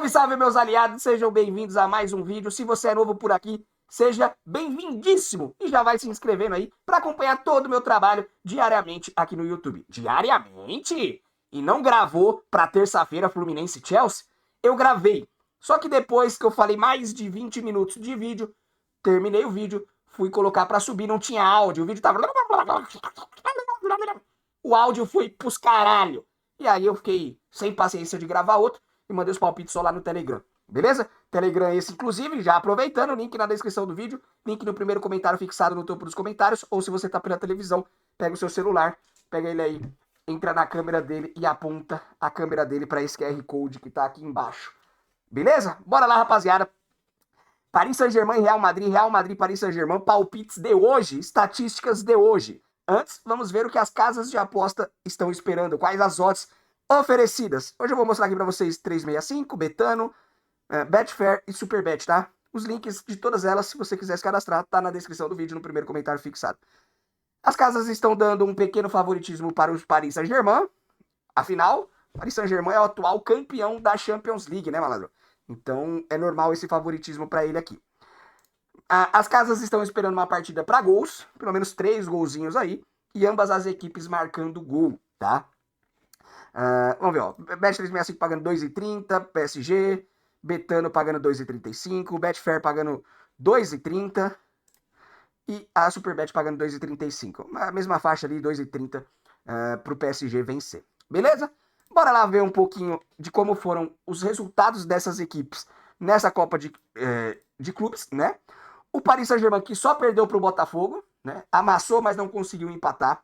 Salve, salve, meus aliados, sejam bem-vindos a mais um vídeo. Se você é novo por aqui, seja bem-vindíssimo e já vai se inscrevendo aí para acompanhar todo o meu trabalho diariamente aqui no YouTube. Diariamente? E não gravou para terça-feira Fluminense e Chelsea? Eu gravei. Só que depois que eu falei mais de 20 minutos de vídeo, terminei o vídeo, fui colocar para subir, não tinha áudio, o vídeo tava... O áudio foi pros caralho. E aí eu fiquei sem paciência de gravar outro e mandei os palpites só lá no Telegram. Beleza? Telegram esse, inclusive, já aproveitando, link na descrição do vídeo, link no primeiro comentário fixado no topo dos comentários, ou se você tá pela televisão, pega o seu celular, pega ele aí, entra na câmera dele e aponta a câmera dele para esse QR Code que tá aqui embaixo. Beleza? Bora lá, rapaziada. Paris Saint-Germain, Real Madrid, Paris Saint-Germain, palpites de hoje, estatísticas de hoje. Antes, vamos ver o que as casas de aposta estão esperando, quais as odds oferecidas. Hoje eu vou mostrar aqui para vocês 365, Betano, Betfair e Superbet, tá? Os links de todas elas, se você quiser se cadastrar, tá na descrição do vídeo, no primeiro comentário fixado. As casas estão dando um pequeno favoritismo para o Paris Saint-Germain. Afinal, o Paris Saint-Germain é o atual campeão da Champions League, né, malandro? Então, é normal esse favoritismo para ele aqui. As casas estão esperando uma partida para gols, pelo menos 3 golzinhos aí, e ambas as equipes marcando gol, tá? Vamos ver, ó. Bet365 pagando 2,30, PSG, Betano pagando 2,35, Betfair pagando 2,30 e a Superbet pagando 2,35. A mesma faixa ali, 2,30 para o PSG vencer. Beleza? Bora lá ver um pouquinho de como foram os resultados dessas equipes nessa Copa de Clubes, né? O Paris Saint-Germain que só perdeu para o Botafogo, né? Amassou, mas não conseguiu empatar.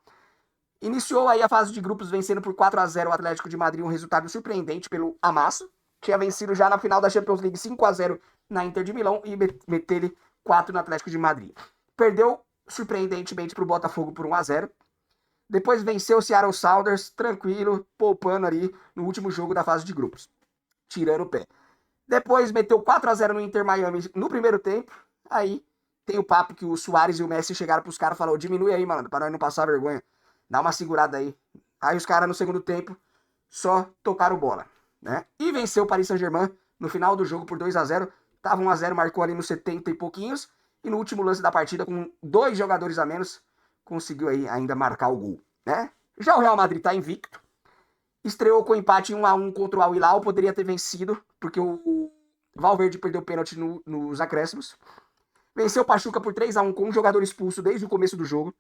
Iniciou aí a fase de grupos vencendo por 4-0 o Atlético de Madrid, um resultado surpreendente pelo amasso. Tinha vencido já na final da Champions League 5-0 na Inter de Milão e meteu-lhe 4 no Atlético de Madrid. Perdeu surpreendentemente para o Botafogo por 1-0. Depois venceu o Seattle Sounders, tranquilo, poupando ali no último jogo da fase de grupos, tirando o pé. Depois meteu 4-0 no Inter Miami no primeiro tempo. Aí tem o papo que o Suárez e o Messi chegaram pros caras e falaram: diminui aí, mano, pra nós não passar vergonha. Dá uma segurada aí. Aí os caras no segundo tempo só tocaram bola, né? E venceu o Paris Saint-Germain no final do jogo por 2-0. Tava 1-0, marcou ali nos 70 e pouquinhos. E no último lance da partida, com 2 jogadores a menos, conseguiu aí ainda marcar o gol, né? Já o Real Madrid tá invicto. Estreou com empate 1-1 contra o Al Hilal. Poderia ter vencido, porque o Valverde perdeu o pênalti nos acréscimos. Venceu o Pachuca por 3-1 com um jogador expulso desde o começo do jogo.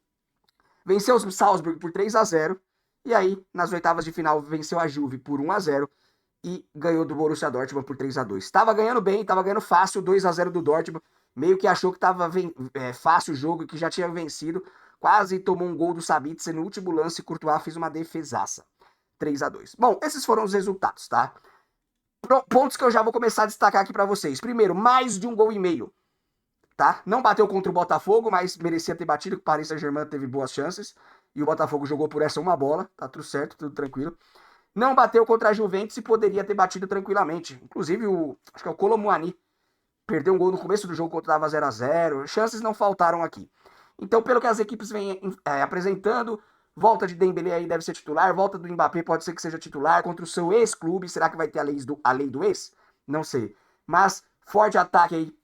Venceu o Salzburg por 3-0. E aí, nas oitavas de final, venceu a Juve por 1-0 e ganhou do Borussia Dortmund por 3-2. Tava ganhando bem, tava ganhando fácil, 2-0 do Dortmund. Meio que achou que tava fácil o jogo, que já tinha vencido. Quase tomou um gol do Sabitzer no último lance. Courtois fez uma defesaça. 3-2. Bom, esses foram os resultados, tá? Pontos que eu já vou começar a destacar aqui pra vocês. Primeiro, mais de 1,5 gols. Tá? Não bateu contra o Botafogo, mas merecia ter batido, que o Paris Saint-Germain teve boas chances. E o Botafogo jogou por essa uma bola. Tá tudo certo, tudo tranquilo. Não bateu contra a Juventus e poderia ter batido tranquilamente. Inclusive, acho que é o Kolo Muani perdeu um gol no começo do jogo quando estava 0-0. Chances não faltaram aqui. Então, pelo que as equipes vêm apresentando, volta de Dembélé aí deve ser titular, volta do Mbappé pode ser que seja titular contra o seu ex-clube. Será que vai ter a lei do ex? Não sei. Mas forte ataque aí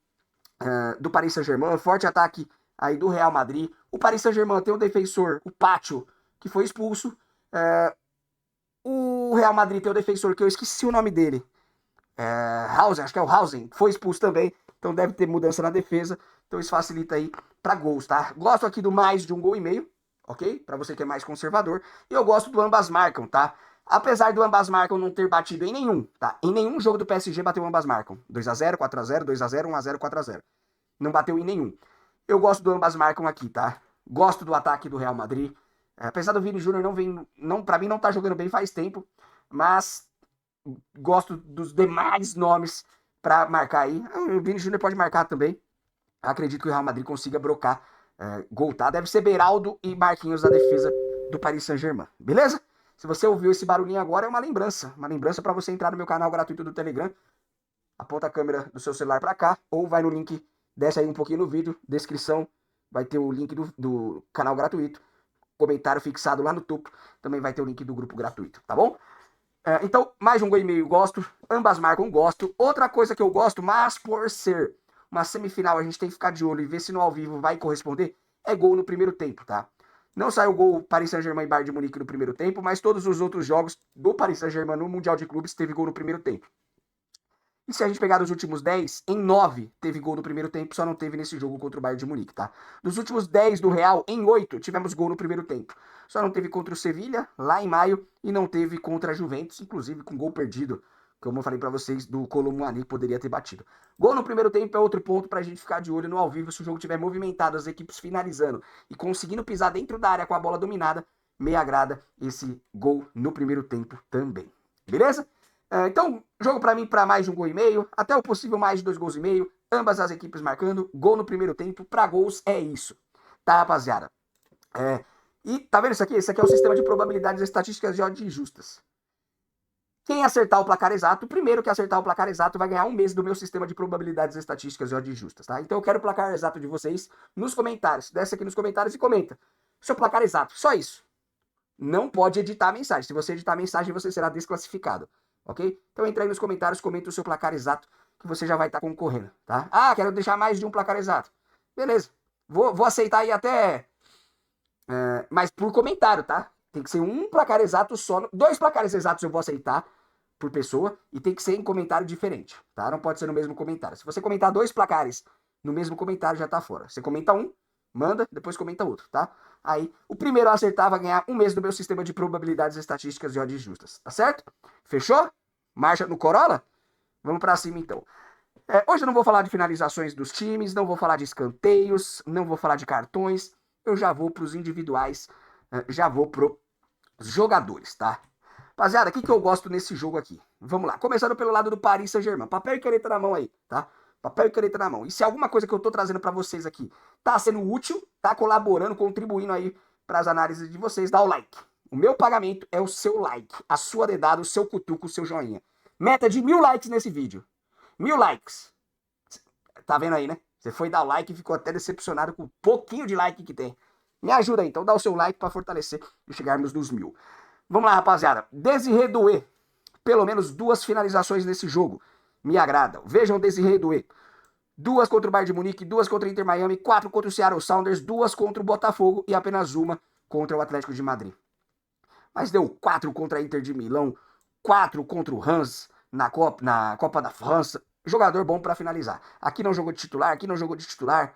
do Paris Saint-Germain, forte ataque aí do Real Madrid. O Paris Saint-Germain tem um defensor, o Pacho, que foi expulso. O Real Madrid tem um defensor que eu esqueci o nome dele. Hausen, acho que é o Hausen, foi expulso também. Então deve ter mudança na defesa. Então isso facilita aí para gols, tá? Gosto aqui do mais de 1,5 gols, ok? Para você que é mais conservador. E eu gosto do ambas marcam, tá? Apesar do ambas marcam não ter batido em nenhum, tá? Em nenhum jogo do PSG bateu ambas marcam. 2-0, 4-0, 2-0, 1-0, 4-0. Não bateu em nenhum. Eu gosto do ambas marcam aqui, tá? Gosto do ataque do Real Madrid. Apesar do Vini Júnior pra mim não tá jogando bem faz tempo, mas gosto dos demais nomes para marcar aí. O Vini Júnior pode marcar também. Acredito que o Real Madrid consiga brocar gol, tá? Deve ser Beraldo e Marquinhos na defesa do Paris Saint-Germain, beleza? Se você ouviu esse barulhinho agora, é uma lembrança para você entrar no meu canal gratuito do Telegram. Aponta a câmera do seu celular para cá, ou vai no link, desce aí um pouquinho no vídeo, descrição, vai ter o link do canal gratuito, comentário fixado lá no topo, também vai ter o link do grupo gratuito, tá bom? Então, mais de um gol e meio gosto, ambas marcam gosto. Outra coisa que eu gosto, mas por ser uma semifinal, a gente tem que ficar de olho e ver se no ao vivo vai corresponder, é gol no primeiro tempo, tá? Não saiu gol Paris Saint-Germain e Bayern de Munique no primeiro tempo, mas todos os outros jogos do Paris Saint-Germain no Mundial de Clubes teve gol no primeiro tempo. E se a gente pegar os últimos 10, em 9 teve gol no primeiro tempo, só não teve nesse jogo contra o Bayern de Munique, tá? Dos últimos 10 do Real, em 8 tivemos gol no primeiro tempo. Só não teve contra o Sevilha, lá em maio, e não teve contra a Juventus, inclusive com gol perdido, como eu falei pra vocês, do Kolo Muani, que poderia ter batido. Gol no primeiro tempo é outro ponto pra gente ficar de olho no ao vivo, se o jogo tiver movimentado, as equipes finalizando e conseguindo pisar dentro da área com a bola dominada, me agrada esse gol no primeiro tempo também. Beleza? Então, jogo pra mim para mais de um gol e meio, até o possível mais de 2 gols e meio, ambas as equipes marcando, gol no primeiro tempo, pra gols é isso, tá, rapaziada? E tá vendo isso aqui? Esse aqui é o sistema de probabilidades estatísticas de odds justas. Quem acertar o placar exato, o primeiro que acertar o placar exato vai ganhar um mês do meu sistema de probabilidades estatísticas e odds justas, tá? Então eu quero o placar exato de vocês nos comentários. Desce aqui nos comentários e comenta. Seu placar exato, só isso. Não pode editar a mensagem. Se você editar a mensagem, você será desclassificado. Ok? Então entra aí nos comentários, comenta o seu placar exato, que você já vai estar concorrendo, tá? Ah, quero deixar mais de um placar exato. Beleza. Vou aceitar aí até... mas por comentário, tá? Tem que ser um placar exato só. 2 placares exatos eu vou aceitar por pessoa e tem que ser em comentário diferente, tá? Não pode ser no mesmo comentário. Se você comentar 2 placares no mesmo comentário, já tá fora. Você comenta um, manda, depois comenta outro, tá? Aí, o primeiro a acertar vai ganhar um mês do meu sistema de probabilidades estatísticas e odds justas, tá certo? Fechou? Marcha no Corolla? Vamos pra cima, então. Hoje eu não vou falar de finalizações dos times, não vou falar de escanteios, não vou falar de cartões, eu já vou pros individuais, já vou pros jogadores, tá? Rapaziada, o que eu gosto nesse jogo aqui? Vamos lá, começando pelo lado do Paris Saint-Germain. Papel e caneta na mão aí, tá? Papel e caneta na mão. E se alguma coisa que eu tô trazendo pra vocês aqui tá sendo útil, tá colaborando, contribuindo aí pras análises de vocês, dá o like. O meu pagamento é o seu like, a sua dedada, o seu cutuco, o seu joinha. Meta de 1000 likes nesse vídeo. 1000 likes. Tá vendo aí, né? Você foi dar o like e ficou até decepcionado com o pouquinho de like que tem. Me ajuda aí, então dá o seu like pra fortalecer e chegarmos nos 1000. Vamos lá, rapaziada. Desiré Doué. Pelo menos 2 finalizações nesse jogo. Me agradam. Vejam o Desiré Doué. 2 contra o Bayern de Munique, 2 contra o Inter Miami, 4 contra o Seattle Sounders, 2 contra o Botafogo e apenas uma contra o Atlético de Madrid. Mas deu 4 contra a Inter de Milão, 4 contra o Reims na Copa da França. Jogador bom para finalizar. Aqui não jogou de titular, aqui não jogou de titular.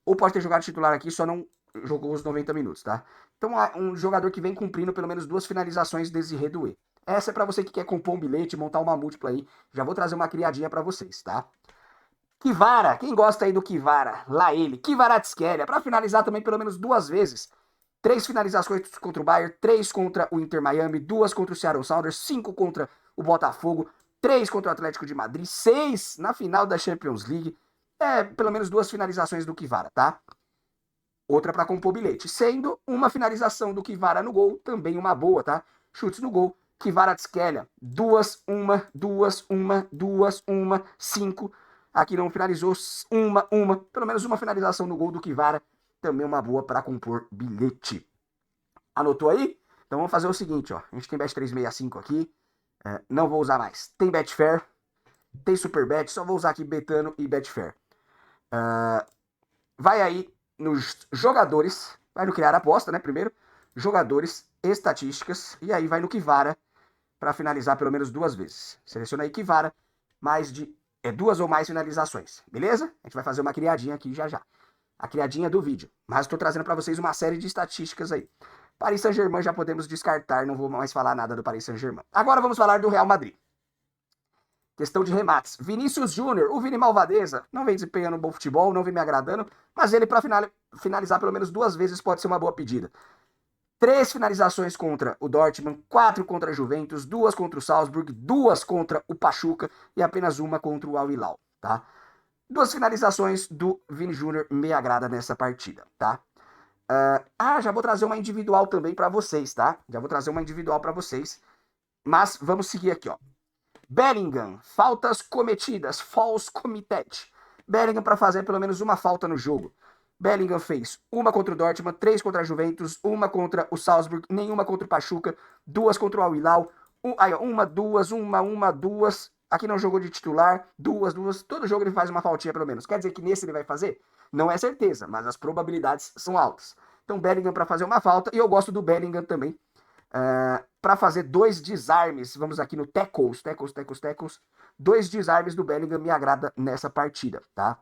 Ou pode ter jogado de titular aqui, só não jogou os 90 minutos, tá? Então, um jogador que vem cumprindo pelo menos 2 finalizações desse Redoué. Essa é para você que quer compor um bilhete, montar uma múltipla aí. Já vou trazer uma criadinha para vocês, tá? Kivara, quem gosta aí do Kivara? Lá ele. Kvaratskhelia, para finalizar também pelo menos 2 vezes. 3 finalizações contra o Bayern, 3 contra o Inter Miami, 2 contra o Seattle Sounders, 5 contra o Botafogo, 3 contra o Atlético de Madrid, 6 na final da Champions League. Pelo menos 2 finalizações do Kivara, tá? Outra para compor bilhete. Sendo uma finalização do Kivara no gol, também uma boa, tá? Chutes no gol. Kvaratskhelia, 2, 5. Aqui não finalizou, pelo menos uma finalização no gol do Kivara, também uma boa para compor bilhete. Anotou aí? Então vamos fazer o seguinte, ó. A gente tem Bet365 aqui, não vou usar mais. Tem Betfair, tem Superbet, só vou usar aqui Betano e Betfair. Vai aí nos jogadores, vai no criar aposta, né, primeiro, jogadores, estatísticas, e aí vai no Kivara para finalizar pelo menos 2 vezes. Seleciona aí Kivara, mais de 2 ou mais finalizações, beleza? A gente vai fazer uma criadinha aqui já já. A criadinha do vídeo. Mas estou trazendo para vocês uma série de estatísticas aí. Paris Saint-Germain já podemos descartar, não vou mais falar nada do Paris Saint-Germain. Agora vamos falar do Real Madrid. Questão de remates. Vinícius Júnior, o Vini Malvadeza, não vem desempenhando um bom futebol, não vem me agradando, mas ele para finalizar pelo menos 2 vezes pode ser uma boa pedida. 3 finalizações contra o Dortmund, 4 contra a Juventus, 2 contra o Salzburg, 2 contra o Pachuca e apenas uma contra o Al Hilal, tá? 2 finalizações do Vini Júnior me agrada nessa partida, tá? Já vou trazer uma individual também para vocês, tá? Já vou trazer uma individual para vocês, mas vamos seguir aqui, ó. Bellingham, faltas cometidas, false committed. Bellingham para fazer pelo menos uma falta no jogo. Bellingham fez uma contra o Dortmund, 3 contra a Juventus, uma contra o Salzburg, nenhuma contra o Pachuca, 2 contra o Al Hilal, Aí, ó, uma, duas. Aqui não jogou de titular, duas. Todo jogo ele faz uma faltinha pelo menos. Quer dizer que nesse ele vai fazer? Não é certeza, mas as probabilidades são altas. Então, Bellingham para fazer uma falta. E eu gosto do Bellingham também para fazer 2 desarmes. Vamos aqui no tackles. 2 desarmes do Bellingham me agrada nessa partida, tá?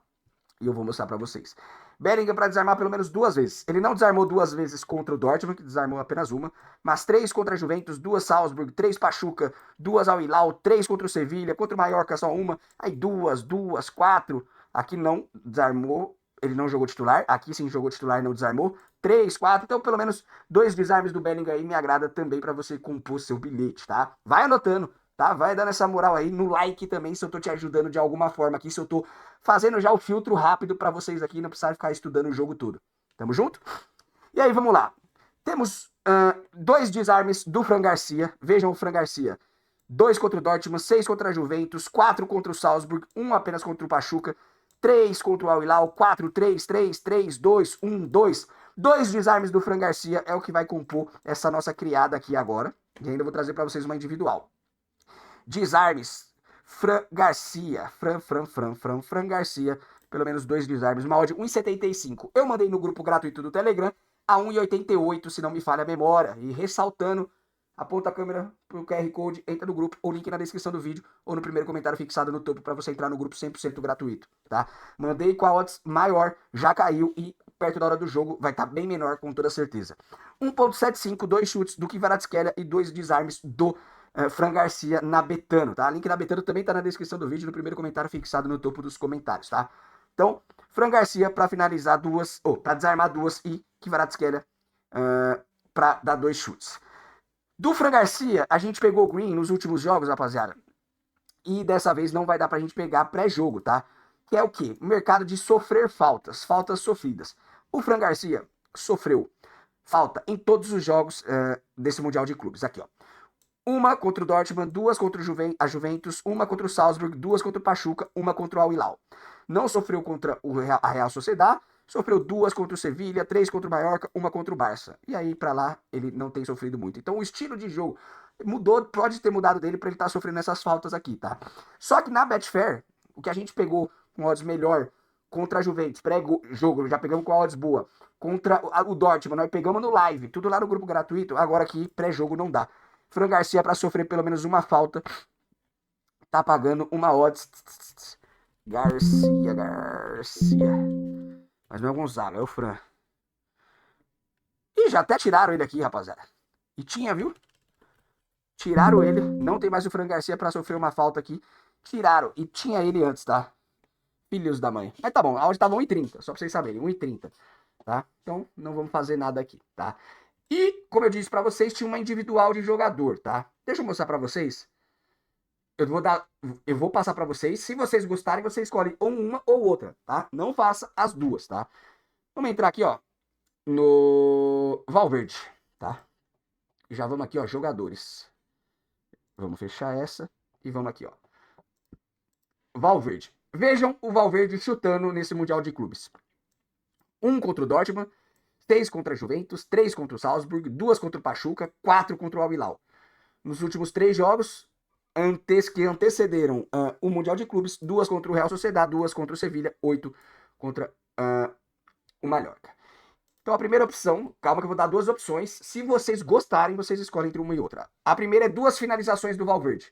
E eu vou mostrar para vocês. Bellingham para desarmar pelo menos 2 vezes. Ele não desarmou 2 vezes contra o Dortmund, que desarmou apenas uma, mas 3 contra a Juventus, 2 Salzburg, 3 Pachuca, 2 Al Hilal, 3 contra o Sevilha, contra o Mallorca só uma, aí 2, 4. Aqui não desarmou, ele não jogou titular, aqui sim jogou titular e não desarmou. 3, 4, então pelo menos 2 desarmes do Bellingham aí me agrada também para você compor seu bilhete, tá? Vai anotando, tá? Vai dando essa moral aí no like também, se eu tô te ajudando de alguma forma aqui, se eu tô fazendo já o filtro rápido para vocês aqui não precisarem ficar estudando o jogo todo. Tamo junto? E aí, vamos lá. Temos 2 desarmes do Fran Garcia. Vejam o Fran Garcia. 2 contra o Dortmund, 6 contra a Juventus, 4 contra o Salzburg, 1 apenas contra o Pachuca, 3 contra o Al Hilal, 4, 3, 3, 3, 2, 1, 2. 2 desarmes do Fran Garcia é o que vai compor essa nossa criada aqui agora. E ainda vou trazer para vocês uma individual. Desarmes. Fran Garcia. Fran Garcia. Pelo menos 2 desarmes. Uma odd 1,75. Eu mandei no grupo gratuito do Telegram a 1,88, se não me falha a memória. E ressaltando, aponta a câmera pro QR Code, entra no grupo, ou link na descrição do vídeo, ou no primeiro comentário fixado no topo para você entrar no grupo 100% gratuito, tá? Mandei com a odds maior, já caiu e perto da hora do jogo vai estar bem menor com toda certeza. 1,75, 2 chutes do Kvaratskhelia e 2 desarmes do Fran Garcia na Betano, tá? Link na Betano também tá na descrição do vídeo, no primeiro comentário fixado no topo dos comentários, tá? Então, Fran Garcia para finalizar 2, ou para desarmar 2 e Kvaratskhelia para dar 2 chutes. Do Fran Garcia, a gente pegou o Green nos últimos jogos, rapaziada. E dessa vez não vai dar pra gente pegar pré-jogo, tá? Que é o quê? O mercado de sofrer faltas, faltas sofridas. O Fran Garcia sofreu falta em todos os jogos desse Mundial de Clubes. Aqui, ó. 1 contra o Dortmund, 2 contra a Juventus, 1 contra o Salzburg, 2 contra o Pachuca, 1 contra o Al Hilal. Não sofreu contra a Real Sociedad, sofreu 2 contra o Sevilha, 3 contra o Mallorca, 1 contra o Barça. E aí, pra lá, ele não tem sofrido muito. Então, o estilo de jogo mudou, pode ter mudado dele pra ele estar tá sofrendo essas faltas aqui, tá? Só que na Betfair, o que a gente pegou com odds melhor contra a Juventus, pré-jogo, já pegamos com odds boa. Contra o Dortmund, nós pegamos no live, tudo lá no grupo gratuito. Agora aqui, pré-jogo não dá. Fran Garcia para sofrer pelo menos uma falta tá pagando uma odds. Garcia. Mas não é o Gonzaga, é o Fran. E já até tiraram ele aqui, rapaziada. E tinha, viu? Tiraram ele. Não tem mais o Fran Garcia para sofrer uma falta aqui. Tiraram. E tinha ele antes, tá? Filhos da mãe. Mas tá bom, a odd tava 1,30. Só pra vocês saberem, 1,30. Tá? Então não vamos fazer nada aqui, tá? E, como eu disse pra vocês, tinha uma individual de jogador, tá? Deixa eu mostrar pra vocês. Eu vou passar pra vocês. Se vocês gostarem, vocês escolhem ou uma ou outra, tá? Não faça as duas, tá? Vamos entrar aqui, ó, no Valverde, tá? Já vamos aqui, ó, jogadores. Vamos fechar essa e vamos aqui, ó. Valverde. Vejam o Valverde chutando nesse Mundial de Clubes. 1 contra o Dortmund, 6 contra a Juventus, 3 contra o Salzburg, 2 contra o Pachuca, 4 contra o Al Hilal. Nos últimos 3 jogos que antecederam o Mundial de Clubes, 2 contra o Real Sociedad, 2 contra o Sevilha, 8 contra o Mallorca. Então a primeira opção, calma que eu vou dar 2 opções. Se vocês gostarem, vocês escolhem entre uma e outra. A primeira é 2 finalizações do Valverde.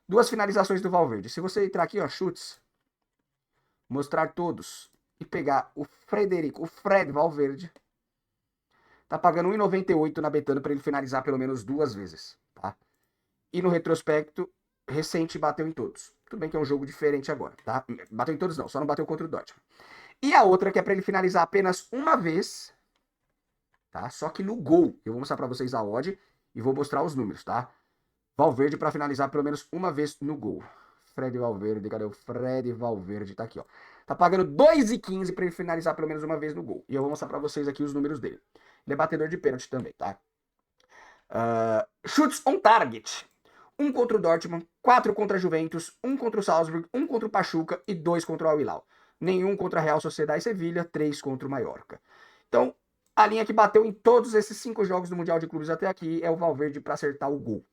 2 finalizações do Valverde. Se você entrar aqui, ó, chutes, mostrar todos e pegar o Fred Valverde, tá pagando 1,98 na Betano para ele finalizar pelo menos 2 vezes, tá? E no retrospecto, recente bateu em todos. Tudo bem que é um jogo diferente agora, tá? Bateu em todos não, só não bateu contra o Dortmund. E a outra que é para ele finalizar apenas uma vez, tá? Só que no gol. Eu vou mostrar para vocês a odd e vou mostrar os números, tá? Valverde para finalizar pelo menos uma vez no gol. Fred Valverde, cadê o Fred Valverde? Tá aqui, ó. Tá pagando 2,15 para ele finalizar pelo menos uma vez no gol. E eu vou mostrar para vocês aqui os números dele. Ele é batedor de pênalti também, tá? Chutes on target. 1 contra o Dortmund, 4 contra a Juventus, 1 contra o Salzburg, 1 contra o Pachuca e 2 contra o Al Hilal. Nenhum contra a Real Sociedad e Sevilha, 3 contra o Mallorca. Então, a linha que bateu em todos esses 5 jogos do Mundial de Clubes até aqui é o Valverde para acertar o gol.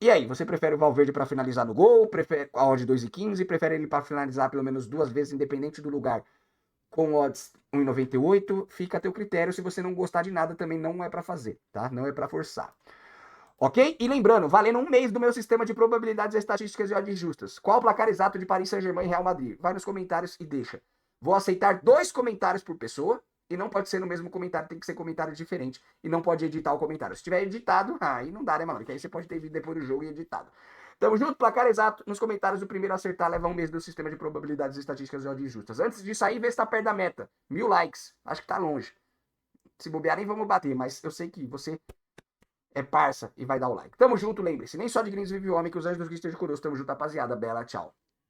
E aí, você prefere o Valverde para finalizar no gol? Prefere a odd 2,15? Prefere ele para finalizar pelo menos 2 vezes, independente do lugar, com odds 1,98? Fica a teu critério. Se você não gostar de nada, também não é para fazer, tá? Não é para forçar. Ok? E lembrando, valendo um mês do meu sistema de probabilidades estatísticas e odds justas. Qual o placar exato de Paris Saint-Germain e Real Madrid? Vai nos comentários e deixa. Vou aceitar 2 comentários por pessoa. E não pode ser no mesmo comentário, tem que ser comentário diferente. E não pode editar o comentário. Se tiver editado, aí não dá, né, mano? Porque aí você pode ter vídeo depois do jogo e editado. Tamo junto, placar exato. Nos comentários, o primeiro a acertar leva um mês do sistema de probabilidades estatísticas e odds justas. Antes de sair, vê se tá perto da meta. 1000 likes. Acho que tá longe. Se bobear, nem vamos bater, mas eu sei que você é parça e vai dar o like. Tamo junto, lembre-se. Nem só de gringos vive o homem, que os anjos dos gringos estejam conosco. Tamo junto, rapaziada. Bela, tchau.